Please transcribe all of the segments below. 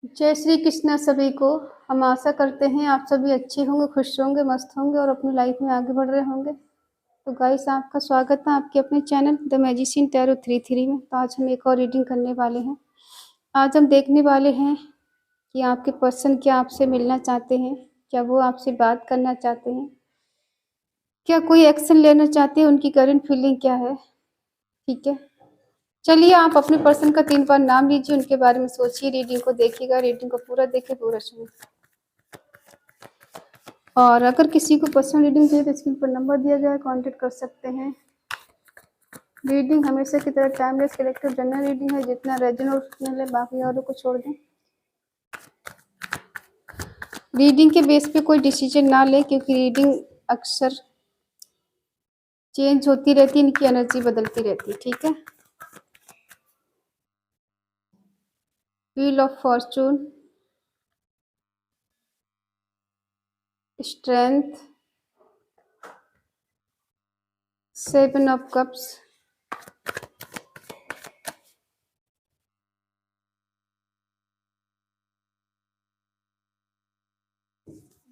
जय श्री कृष्णा सभी को। हम आशा करते हैं आप सभी अच्छे होंगे, खुश होंगे, मस्त होंगे और अपनी लाइफ में आगे बढ़ रहे होंगे। तो गाइस, आपका स्वागत है आपके अपने चैनल द मैजिशियन टैरो 33 में। तो आज हम एक और रीडिंग करने वाले हैं। आज हम देखने वाले हैं कि आपके पर्सन क्या आपसे मिलना चाहते हैं, क्या वो आपसे बात करना चाहते हैं, क्या कोई एक्शन लेना चाहते हैं, उनकी करंट फीलिंग क्या है। ठीक है, चलिए आप अपने पर्सन का 3 बार नाम लीजिए, उनके बारे में सोचिए, रीडिंग को देखिएगा, रीडिंग को पूरा देखें, पूरा सुनिए। और अगर किसी को पर्सनल रीडिंग चाहिए तो स्क्रीन पर नंबर दिया गया है, कांटेक्ट कर सकते हैं। रीडिंग हमेशा की तरह टाइमलेस कलेक्टिव जनरल रीडिंग है, जितना रेजोनेट उतना ले, बाकी औरों को छोड़ दें। रीडिंग के बेस पे कोई डिसीजन ना ले, क्योंकि रीडिंग अक्सर चेंज होती रहती है, इनकी एनर्जी बदलती रहती है। ठीक है, wheel of fortune, strength, 7 of cups,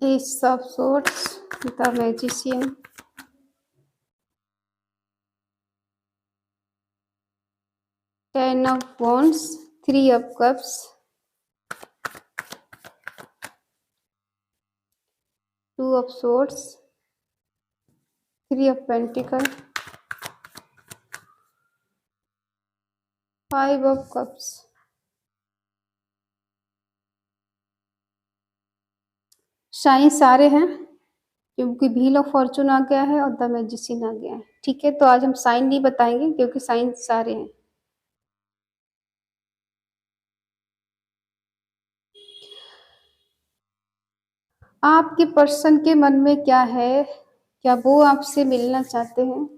ace of swords, the magician, 10 of wands, 3 of cups, 2 of swords, 3 of pentacle, 5 of cups. Sign सारे हैं, क्योंकि व्हील ऑफ फॉर्चून आ गया है और द मैजिशियन आ गया है। ठीक है, तो आज हम साइन नहीं बताएंगे क्योंकि साइन सारे हैं। आपके पर्सन के मन में क्या है, क्या वो आपसे मिलना चाहते हैं?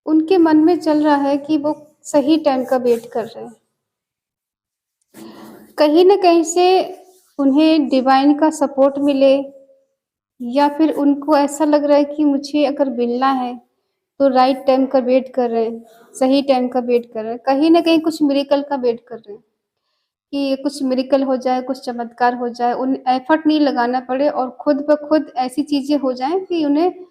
उनके मन में चल रहा है कि वो सही टाइम का वेट कर रहे हैं। कहीं ना कहीं से उन्हें डिवाइन का सपोर्ट मिले, या फिर उनको ऐसा लग रहा है कि मुझे अगर मिलना है तो राइट टाइम का वेट कर रहे हैं, सही टाइम का वेट कर रहे हैं। कहीं ना कहीं कुछ मिरेकल का वेट कर रहे हैं कि कुछ मिरेकल हो जाए, कुछ चमत्कार हो जाए, उन एफर्ट नहीं लगाना पड़े और खुद ब खुद ऐसी चीजें हो जाएं कि उन्हें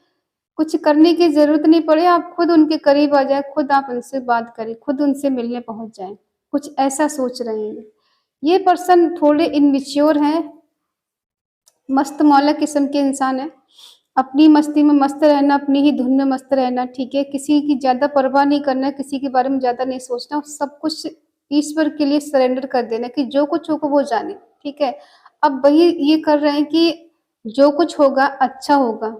कुछ करने की जरूरत नहीं पड़े, आप खुद उनके करीब आ जाए, खुद आप उनसे बात करें, खुद उनसे मिलने पहुंच जाएं। कुछ ऐसा सोच रहे हैं। ये पर्सन थोड़े इनमेच्योर हैं, मस्त मौला किस्म के इंसान है। अपनी मस्ती में मस्त रहना, अपनी ही धुन में मस्त रहना। ठीक है, किसी की ज्यादा परवाह नहीं करना, किसी के बारे में ज्यादा नहीं सोचना, सब कुछ ईश्वर के लिए सरेंडर कर देना कि जो कुछ होगा वो जाने। ठीक है, अब वही ये कर रहे हैं कि जो कुछ होगा अच्छा होगा,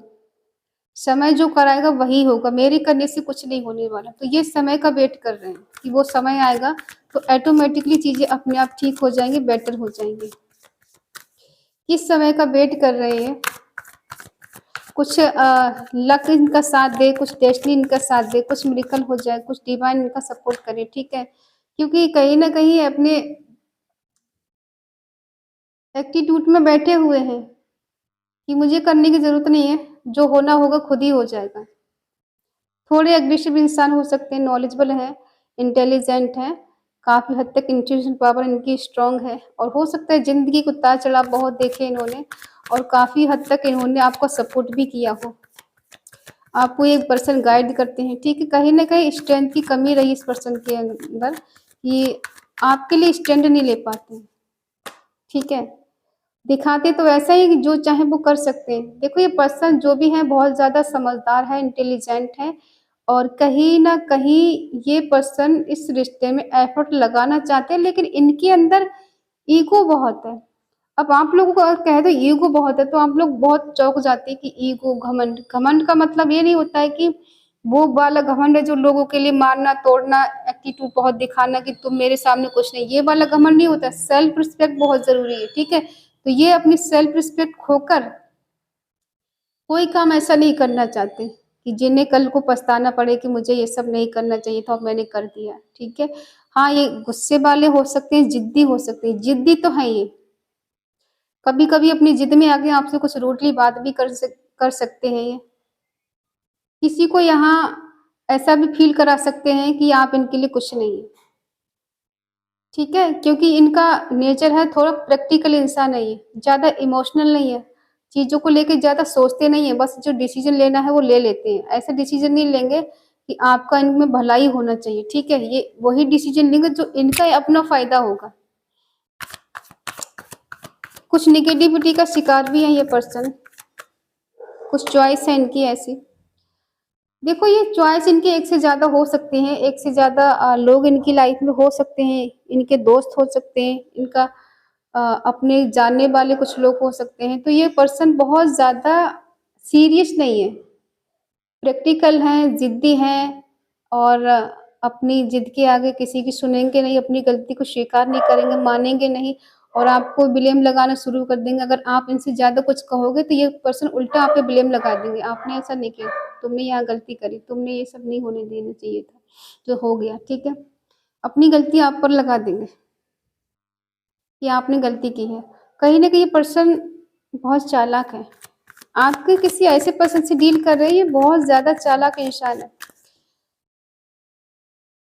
समय जो कराएगा वही होगा, मेरे करने से कुछ नहीं होने वाला। तो ये समय का वेट कर रहे हैं कि वो समय आएगा तो ऑटोमेटिकली चीजें अपने आप ठीक हो जाएंगी, बेटर हो जाएंगी। किस समय का वेट कर रहे हैं? कुछ लक इनका साथ दे, कुछ डेस्टिनी इनका साथ दे, कुछ मिरेकल हो जाए, कुछ डिवाइन इनका सपोर्ट करे। ठीक है, क्योंकि कहीं ना कहीं अपने एटीट्यूड में बैठे हुए हैं कि मुझे करने की जरूरत नहीं है, जो होना होगा खुद ही हो जाएगा। थोड़े एग्रेसिव इंसान हो सकते हैं, नॉलेजेबल है, इंटेलिजेंट है, काफी हद तक इंट्यूशन पावर इनकी स्ट्रांग है, और हो सकता है जिंदगी को उतार चढ़ाव बहुत देखे इन्होंने, और काफी हद तक इन्होंने आपको सपोर्ट भी किया हो, आपको एक पर्सन गाइड करते हैं। ठीक है, कहीं ना कहीं स्ट्रेंथ की कमी रही इस पर्सन के अंदर कि आपके लिए स्टैंड नहीं ले पाते। ठीक है, दिखाते तो ऐसा ही कि जो चाहे वो कर सकते हैं। देखो, ये पर्सन जो भी है बहुत ज्यादा समझदार है, इंटेलिजेंट है, और कहीं ना कहीं ये पर्सन इस रिश्ते में एफर्ट लगाना चाहते हैं, लेकिन इनके अंदर ईगो बहुत है। अब आप लोगों को अगर कह दो ईगो बहुत है तो आप लोग बहुत चौंक जाते हैं कि ईगो, घमंड। घमंड का मतलब ये नहीं होता है कि वो वाला घमंड है जो लोगों के लिए मारना तोड़ना, एटीट्यूड बहुत दिखाना कि तुम मेरे सामने कुछ नहीं, ये वाला घमंड नहीं होता। सेल्फ रिस्पेक्ट बहुत जरूरी है। ठीक है, तो ये अपनी सेल्फ रिस्पेक्ट खोकर कोई काम ऐसा नहीं करना चाहते कि जिन्हें कल को पछताना पड़े कि मुझे ये सब नहीं करना चाहिए था और मैंने कर दिया। ठीक है, हाँ, ये गुस्से वाले हो सकते हैं, जिद्दी हो सकते हैं, जिद्दी तो है ये, कभी कभी अपनी जिद में आगे आपसे कुछ रूडली बात भी कर सकते हैं ये। किसी को यहाँ ऐसा भी फील करा सकते हैं कि आप इनके लिए कुछ नहीं है। ठीक है? क्योंकि इनका नेचर है थोड़ा प्रैक्टिकल इंसान है ये, ज़्यादा इमोशनल नहीं है, चीज़ों को लेके ज़्यादा सोचते नहीं हैं, बस जो डिसीज़न लेना है वो ले लेते हैं। ऐसा डिसीज़न नहीं लेंगे कि आपका इनमें भलाई होना चाहिए, ठीक है? ये वही डिसीज़न लेंगे जो इनका अपना फ़ायदा होगा। कुछ नेगेटिविटी का शिकार भी है ये पर्सन, कुछ चॉइस है इनकी ऐसी। देखो ये चॉइस इनके एक से ज़्यादा हो सकते हैं, एक से ज़्यादा लोग इनकी लाइफ में हो सकते हैं, इनके दोस्त हो सकते हैं, इनका अपने जानने वाले कुछ लोग हो सकते हैं। तो ये पर्सन बहुत ज़्यादा सीरियस नहीं है, प्रैक्टिकल हैं, ज़िद्दी हैं और अपनी ज़िद के आगे किसी की सुनेंगे नहीं, अपनी गलती को स्वीकार नहीं करेंगे, मानेंगे नहीं और आपको ब्लेम लगाना शुरू कर देंगे। अगर आप इनसे ज़्यादा कुछ कहोगे तो ये पर्सन उल्टा आप पे ब्लेम लगा देंगे, आपने ऐसा नहीं किया, तुमने यहाँ गलती करी, तुमने ये सब नहीं होने देना चाहिए था, जो हो गया, ठीक है? अपनी गलती आप पर लगा देंगे कि आपने गलती की है। कहीं न कहीं ये पर्सन बहुत चालाक है। आपके किसी ऐसे पर्सन से डील कर रहे हैं, ये बहुत ज़्यादा चालाक इंसान है।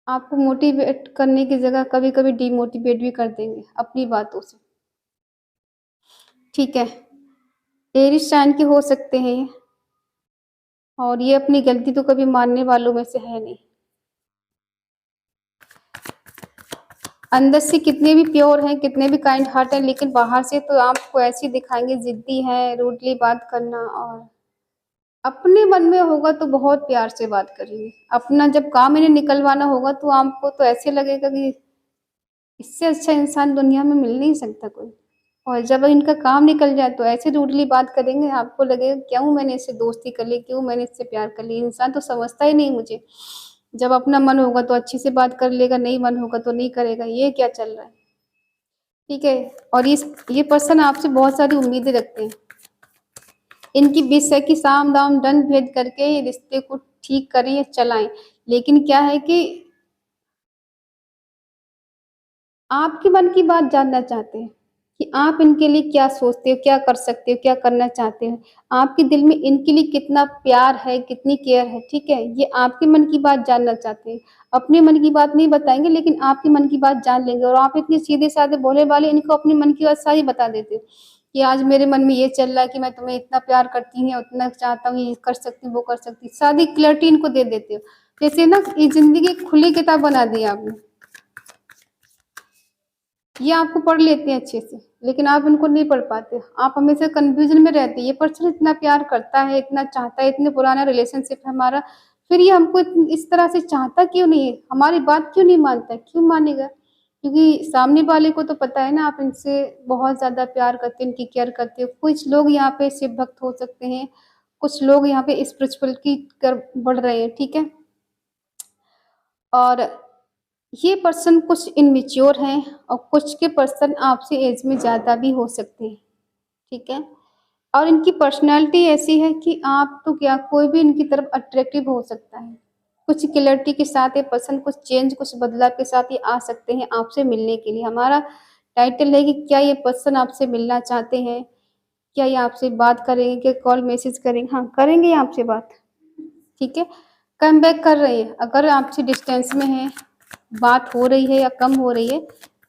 आपको मोटिवेट करने की जगह कभी-कभी डिमोटिवेट भी कर देंगे अपनी बातों से, ठीक है? एरिस साइन के हो सकते हैं ये और ये अपनी गलती तो कभी मानने वालों में से है नहीं। अंदर से कितने भी प्योर हैं, कितने भी काइंड हार्ट हैं, लेकिन बाहर से तो आपको ऐसे दिखाएँगे ज़िद्दी हैं, रूडली बात करना और अपने मन में होगा तो बहुत प्यार से बात करेंगे। अपना जब काम इन्हें निकलवाना होगा तो आपको तो ऐसे लगेगा कि इससे अच्छा इंसान दुनिया में मिल नहीं सकता कोई। और जब इनका काम निकल जाए तो ऐसे रूडली बात करेंगे आपको लगेगा क्यों मैंने इससे दोस्ती कर ली, क्यों मैंने इससे प्यार कर लिया, इंसान तो समझता ही नहीं मुझे। जब अपना मन होगा तो अच्छे से बात कर लेगा, नहीं मन होगा तो नहीं करेगा, ये क्या चल रहा है? ठीक है? और ये पर्सन आपसे बहुत सारी उम्मीदें रखते हैं। इनकी विश है कि साम-दाम, दंड-भेद करके ये रिश्ते को ठीक करें या चलाएँ। लेकिन क्या है कि आपके मन की बात जानना चाहते हैं कि आप इनके लिए क्या सोचते हो, क्या कर सकते हो, क्या करना चाहते हो। आपके दिल में इनके लिए कितना प्यार है, कितनी केयर है, ठीक है? ये आपके मन की बात जानना चाहते हैं। अपने मन की बात नहीं बताएँगे लेकिन आपके मन की बात जान लेंगे और आप इतने सीधे-साधे भोले-भाले इनको अपने मन की बात सारी बता देते हो कि आज मेरे मन में ये चल रहा है कि मैं तुम्हें इतना प्यार करती हूँ, उतना चाहता हूँ, ये कर सकती हूँ, वो कर सकती हूँ। सारी क्लैरिटी इनको दे देते हो। जैसे ना ये ज़िंदगी एक खुली किताब बना दी आपने। ये आपको पढ़ लेते हैं अच्छे से, लेकिन आप इनको नहीं पढ़ पाते। आप हमेशा कन्फ्यूज़न में रहते हैं, ये पर्सन इतना प्यार करता है, इतना चाहता है, इतने पुराना रिलेशनशिप है हमारा, फिर ये हमको इस तरह से चाहता क्यों नहीं है? हमारी बात क्यों नहीं मानता है? क्यों मानेगा? क्योंकि सामने वाले को तो पता है ना आप इनसे बहुत ज़्यादा प्यार करते हो, इनकी केयर करते हो। कुछ लोग यहाँ पे शिव भक्त हो सकते हैं, कुछ लोग यहाँ पे स्पिरिचुअल की तरफ बढ़ रहे हैं, ठीक है? और ये पर्सन कुछ इमैच्योर हैं और कुछ के पर्सन आपसे एज में ज़्यादा भी हो सकते हैं, ठीक है? और इनकी पर्सनैलिटी ऐसी है कि आप तो क्या कोई भी इनकी तरफ अट्रैक्टिव हो सकता है। कुछ क्लैरिटी के साथ ये पर्सन कुछ चेंज, कुछ बदलाव के साथ ये आ सकते हैं आपसे मिलने के लिए। हमारा टाइटल है कि क्या ये पर्सन आपसे मिलना चाहते हैं? क्या ये आपसे बात करेंगे? क्या कॉल मैसेज करेंगे? हाँ, करेंगे आपसे बात, ठीक है? कम बैक कर रहे हैं, अगर आपसे डिस्टेंस में हैं, बात हो रही है या कम हो रही है,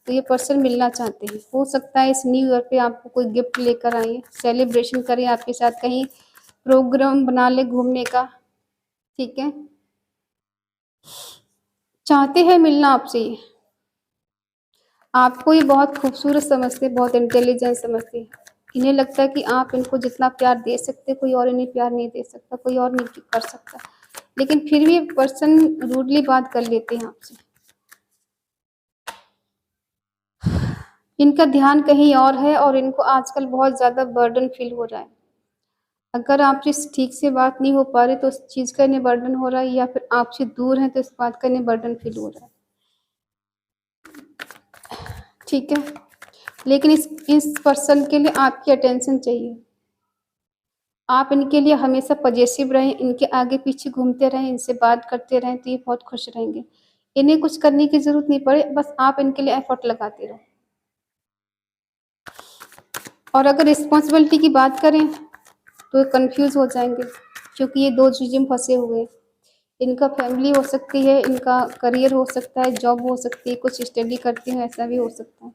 तो ये पर्सन मिलना चाहते हैं। हो सकता है इस न्यू ईयर पे आपको कोई गिफ्ट लेकर आएँ, सेलिब्रेशन करें आपके साथ, कहीं प्रोग्राम बना लें घूमने का, ठीक है? चाहते हैं मिलना आपसे ये। आपको ये बहुत खूबसूरत समझते हैं, बहुत इंटेलिजेंट समझते हैं। इन्हें लगता है कि आप इनको जितना प्यार दे सकते, कोई और इन्हें प्यार नहीं दे सकता, कोई और नहीं कर सकता। लेकिन फिर भी ये पर्सन रूडली बात कर लेते हैं आपसे। इनका ध्यान कहीं और है और इनको आजकल बहुत ज़्यादा बर्डन फ़ील हो रहा है। अगर आपसे ठीक से बात नहीं हो पा रही तो उस चीज़ का इन्हें बर्डन हो रहा है या फिर आपसे दूर हैं तो इस बात का इन्हें बर्डन फ़ील हो रहा है। ठीक है? लेकिन इस पर्सन के लिए आपकी अटेंशन चाहिए। आप इनके लिए हमेशा पजेसिव रहें, इनके आगे-पीछे घूमते रहें, इनसे बात करते रहें तो ये बहुत खुश रहेंगे। इन्हें कुछ करने की ज़रूरत नहीं पड़े, बस आप इनके लिए एफ़र्ट लगाते रहो। और अगर रिस्पॉन्सिबिलिटी की बात करें तो कन्फ्यूज़ हो जाएँगे क्योंकि ये 2 चीज़ों में फँसे हुए हैं। इनका फैमिली हो सकती है, इनका करियर हो सकता है, जॉब हो सकती है, कुछ स्टडी करते हैं, ऐसा भी हो सकता है।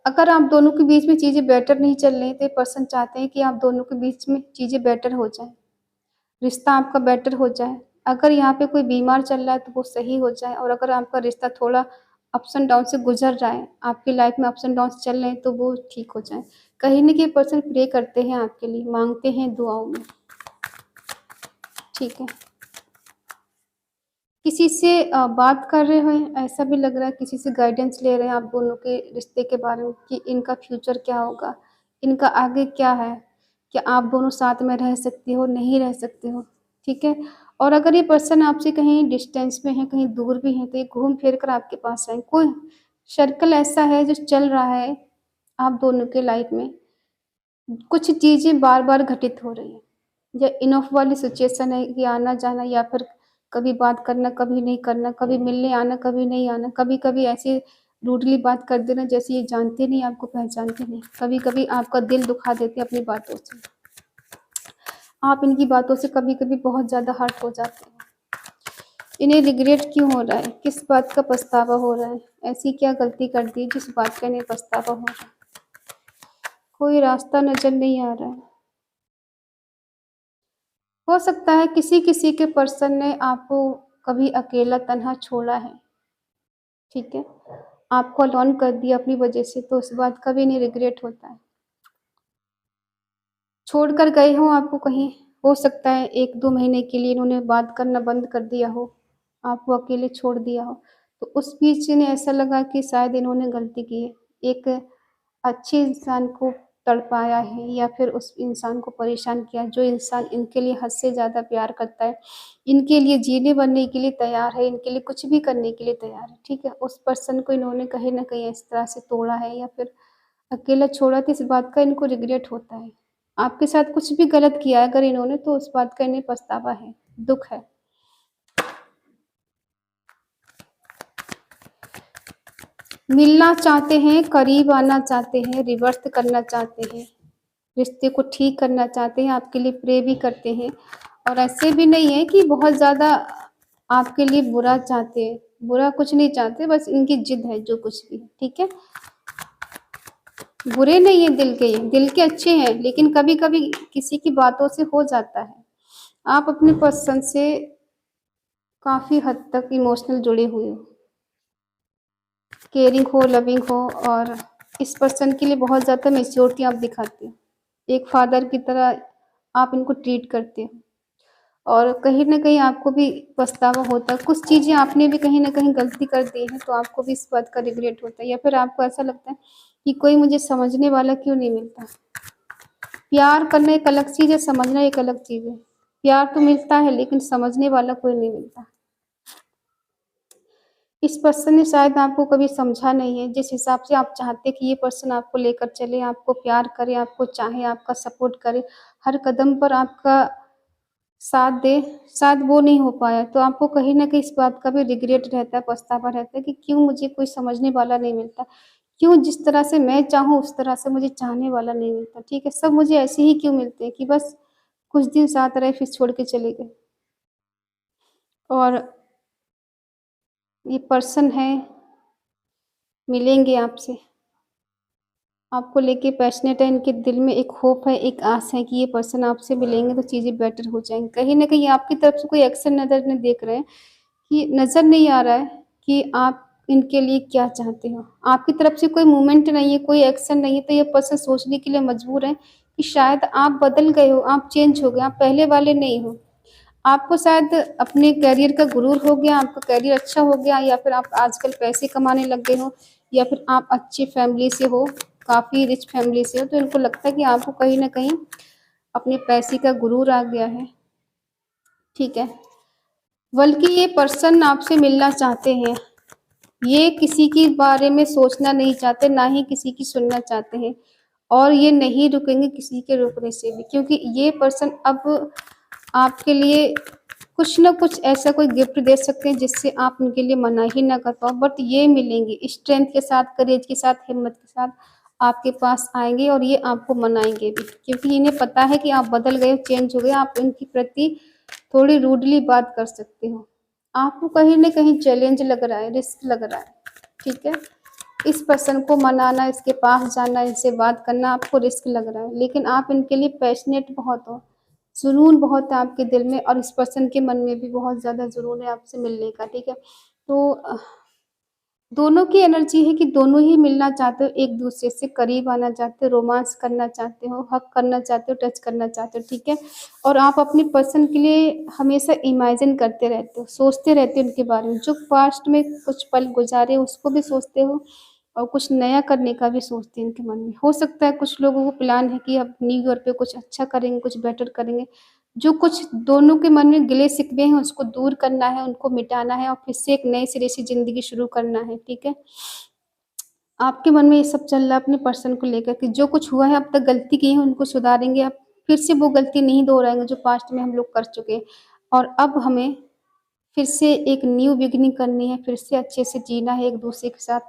अगर आप दोनों के बीच में चीज़ें बेटर नहीं चल रही, तो ये पर्सन चाहते हैं कि आप दोनों के बीच में चीज़ें बेटर हो जाएँ, रिश्ता आपका बेटर हो जाए। अगर यहाँ पे कोई बीमार चल रहा है, तो वो सही हो जाए, और अगर आपका रिश्ता थोड़ा अप्स एंड डाउन से गुज़र रहा है, आपकी लाइफ़ में अप्स एंड डाउन्स चल रहे हैं, तो वो ठीक हो जाए। कहीं न कहीं पर्सन प्रे करते हैं आपके लिए, माँगते हैं दुआओं में, ठीक है। किसी से बात कर रहे हैं, ऐसा भी लग रहा है, किसी से गाइडेंस ले रहे हैं आप दोनों के रिश्ते के बारे में कि इनका फ्यूचर क्या होगा, इनका आगे क्या है, क्या आप दोनों साथ में रह सकते हो, नहीं रह सकते हो, ठीक है। और अगर ये पर्सन आपसे कहीं डिस्टेंस में है, कहीं दूर भी है, तो ये घूम फिर कर आपके पास आए। कोई सर्कल ऐसा है जो चल रहा है आप दोनों के लाइफ में, कुछ चीज़ें बार-बार घटित हो रही हैं। या इनफ वाली सिचुएशन है कि आना-जाना, या फिर कभी बात करना, कभी नहीं करना, कभी मिलने आना, कभी नहीं आना, कभी-कभी ऐसे रूडली बात कर देना जैसे ये जानते नहीं, आपको पहचानते नहीं। कभी-कभी आपका दिल दुखा देते हैं अपनी बातों से। आप इनकी बातों से कभी-कभी बहुत ज़्यादा हर्ट हो जाते हैं। इन्हें रिग्रेट क्यों हो रहा है? किस बात का पछतावा हो रहा है? ऐसी क्या गलती कर दी जिस बात का इन्हें पछतावा हो रहा है? कोई रास्ता नज़र नहीं आ रहा है। हो सकता है किसी-किसी के पर्सन ने आपको कभी अकेला तन्हा छोड़ा है, ठीक है? आपको अलोन कर दिया अपनी वजह से, तो उस बात का भी इन्हें रिग्रेट होता है। छोड़कर गए हों आपको कहीं, हो सकता है 1-2 महीने के लिए इन्होंने बात करना बंद कर दिया हो, आपको अकेले छोड़ दिया हो। तो उस बीच इन्हें ऐसा लगा कि शायद इन्होंने गलती की है। एक अच्छे इंसान को तड़पाया है, या फिर उस इंसान को परेशान किया, जो इंसान इनके लिए हद से ज़्यादा प्यार करता है, इनके लिए जीने मरने के लिए तैयार है, इनके लिए कुछ भी करने के लिए तैयार है, ठीक है? उस पर्सन को इन्होंने कहीं न कहीं इस तरह से तोड़ा है, या फिर अकेला छोड़ा, तो इस बात का इनको रिग्रेट होता है। आपके साथ कुछ भी गलत किया है अगर इन्होंने, तो उस बात का इन्हें पछतावा है, दुःख है। मिलना चाहते हैं, करीब आना चाहते हैं, रिवर्स करना चाहते हैं, रिश्ते को ठीक करना चाहते हैं, आपके लिए प्रे भी करते हैं, और ऐसे भी नहीं है कि बहुत ज़्यादा आपके लिए बुरा चाहते हैं, बुरा कुछ नहीं चाहते, बस इनकी ज़िद है जो कुछ भी है, ठीक है? बुरे नहीं हैं दिल के ये, दिल के अच्छे हैं, लेकिन कभी-कभी किसी की बातों से हो जाता है। आप अपने पर्सन से काफ़ी हद तक इमोशनल जुड़े हुए हो, केयरिंग हो, लविंग हो, और इस पर्सन के लिए बहुत ज़्यादा मैच्योरिटी आप दिखाते हो। एक फादर की तरह आप इनको ट्रीट करते हो, और कहीं न कहीं आपको भी पछतावा होता है। कुछ चीज़ें आपने भी कहीं न कहीं गलती कर दी है, तो आपको भी इस बात का रिग्रेट होता है, या फिर आपको ऐसा लगता है कि कोई मुझे समझने वाला क्यों नहीं मिलता। प्यार करना एक अलग चीज़ है, समझना एक अलग चीज़ है। प्यार तो मिलता है, लेकिन समझने वाला कोई नहीं मिलता। इस पर्सन ने शायद आपको कभी समझा नहीं है, जिस हिसाब से आप चाहते कि ये पर्सन आपको लेकर चले, आपको प्यार करे, आपको चाहे, आपका सपोर्ट करे, हर कदम पर आपका साथ दे, शायद वो नहीं हो पाया। तो आपको कहीं न कहीं इस बात का भी रिग्रेट रहता है, पछतावा रहता है कि क्यों मुझे कोई समझने वाला नहीं मिलता? क्यों जिस तरह से मैं चाहूँ उस तरह से मुझे चाहने वाला नहीं मिलता, ठीक है? सब मुझे ऐसे ही क्यों मिलते हैं कि बस कुछ दिन साथ रहे फिर छोड़ के चले गए। और ये पर्सन है, मिलेंगे आपसे, आपको लेके पैशनेट है, इनके दिल में एक होप है, एक आस है कि ये पर्सन आपसे मिलेंगे तो चीज़ें बेटर हो जाएँगी। कहीं न कहीं आपकी तरफ से कोई एक्शन नज़र नहीं देख रहे हैं, कि नज़र नहीं आ रहा है कि आप इनके लिए क्या चाहते हो। आपकी तरफ से कोई मूवमेंट नहीं है, कोई एक्शन नहीं है, तो ये पर्सन सोचने के लिए मजबूर है कि शायद आप बदल गए हो, आप चेंज हो गए, आप पहले वाले नहीं हो। आपको शायद अपने करियर का गुरूर हो गया, आपका करियर अच्छा हो गया, या फिर आप आजकल पैसे कमाने लग गए हो, या फिर आप अच्छी फैमिली से हो, काफ़ी रिच फैमिली से हो, तो इनको लगता है कि आपको कहीं न कहीं अपने पैसे का गुरूर आ गया है, ठीक है? बल्कि ये पर्सन आपसे मिलना चाहते हैं। ये किसी के बारे में सोचना नहीं चाहते, ना ही किसी की सुनना चाहते हैं, और ये नहीं रुकेंगे किसी के रुकने से भी, क्योंकि ये पर्सन अब आपके लिए कुछ न कुछ ऐसा कोई गिफ्ट दे सकते हैं जिससे आप उनके लिए मना ही ना कर पाओ, बट ये मिलेंगे स्ट्रेंथ के साथ, करेज के साथ, हिम्मत के साथ, आपके पास आएँगे और ये आपको मनाएँगे भी, क्योंकि इन्हें पता है कि आप बदल गए हो, चेंज हो गए, आप इनके प्रति थोड़ी रूडली बात कर सकते हो। आपको कहीं न कहीं चैलेंज लग रहा है, रिस्क लग रहा है, ठीक है? इस पर्सन को मनाना, इसके पास जाना, इनसे बात करना आपको रिस्क लग रहा है, लेकिन आप इनके लिए पैशनेट बहुत हो, जुनून बहुत है आपके दिल में और इस पर्सन के मन में भी बहुत ज़्यादा जुनून है आपसे मिलने का, ठीक है? तो दोनों की एनर्जी है कि दोनों ही मिलना चाहते हो, एक-दूसरे से करीब आना चाहते हो, रोमांस करना चाहते हो, हग करना चाहते हो, टच करना चाहते हो, ठीक है? और आप अपनी पर्सन के लिए हमेशा इमेजिन करते रहते हो, सोचते रहते हो उनके बारे में, जो पास्ट में कुछ पल गुज़ारे उसको भी सोचते हो और कुछ नया करने का भी सोचते हैं इनके मन में। हो सकता है कुछ लोगों को प्लान है कि अब न्यू ईयर पे कुछ अच्छा करेंगे, कुछ बेटर करेंगे। जो कुछ दोनों के मन में गिले-शिकवे हैं उसको दूर करना है, उनको मिटाना है और फिर से एक नए सिरे से ज़िंदगी शुरू करना है, ठीक है? आपके मन में ये सब चल रहा है अपने पर्सन को लेकर के जो कुछ हुआ है अब तक गलती की है उनको सुधारेंगे, अब फिर से वो गलती नहीं दोहराएँगे जो पास्ट में हम लोग कर चुके हैं। और अब हमें फिर से एक न्यू बिगिनिंग करनी है, फिर से अच्छे से जीना है एक-दूसरे के साथ।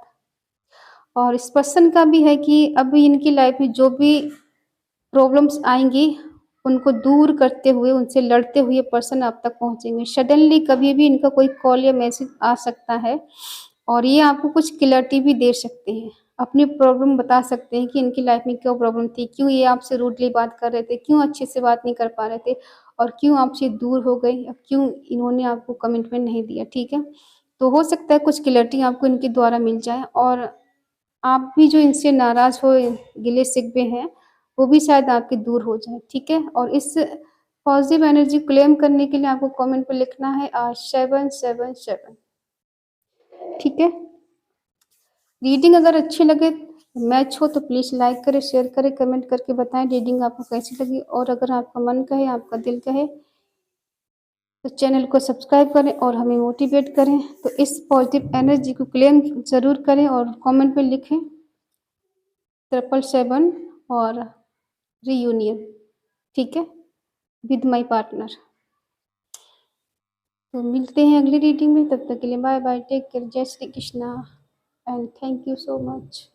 और इस पर्सन का भी है कि अभी इनकी लाइफ में जो भी प्रॉब्लम्स आएँगी, उनको दूर करते हुए, उनसे लड़ते हुए पर्सन आप तक पहुँचेंगे। सडनली कभी भी इनका कोई कॉल या मैसेज आ सकता है और ये आपको कुछ क्लैरिटी भी दे सकते हैं। अपनी प्रॉब्लम बता सकते हैं कि इनकी लाइफ में क्या प्रॉब्लम थी, क्यों ये आपसे रूडली बात कर रहे थे, क्यों अच्छे से बात नहीं कर पा रहे थे और क्यों आपसे दूर हो गए या क्यों इन्होंने आपको कमिटमेंट नहीं दिया, ठीक है? तो हो सकता है कुछ क्लैरिटी आपको इनके द्वारा मिल जाए और आप भी जो इनसे नाराज़ हो, गिले-शिकवे हैं, वो भी शायद आपके दूर हो जाएँ, ठीक है? और इस पॉज़िटिव एनर्जी क्लेम करने के लिए आपको कमेंट पे लिखना है 777 ठीक है? रीडिंग अगर अच्छी लगे, मैच हो तो प्लीज़ लाइक करें, शेयर करें, कमेंट करके बताएँ रीडिंग आपको कैसी लगी और अगर आपका मन कहे, आपका दिल कहे, तो चैनल को सब्सक्राइब करें और हमें मोटिवेट करें। तो इस पॉज़िटिव एनर्जी को क्लेम ज़रूर करें और कमेंट में लिखें 777 और रियूनियन, ठीक है? With my partner. तो मिलते हैं अगली रीडिंग में, तब तक के लिए बाय बाय, टेक केयर, जय Shri Krishna and thank you so much.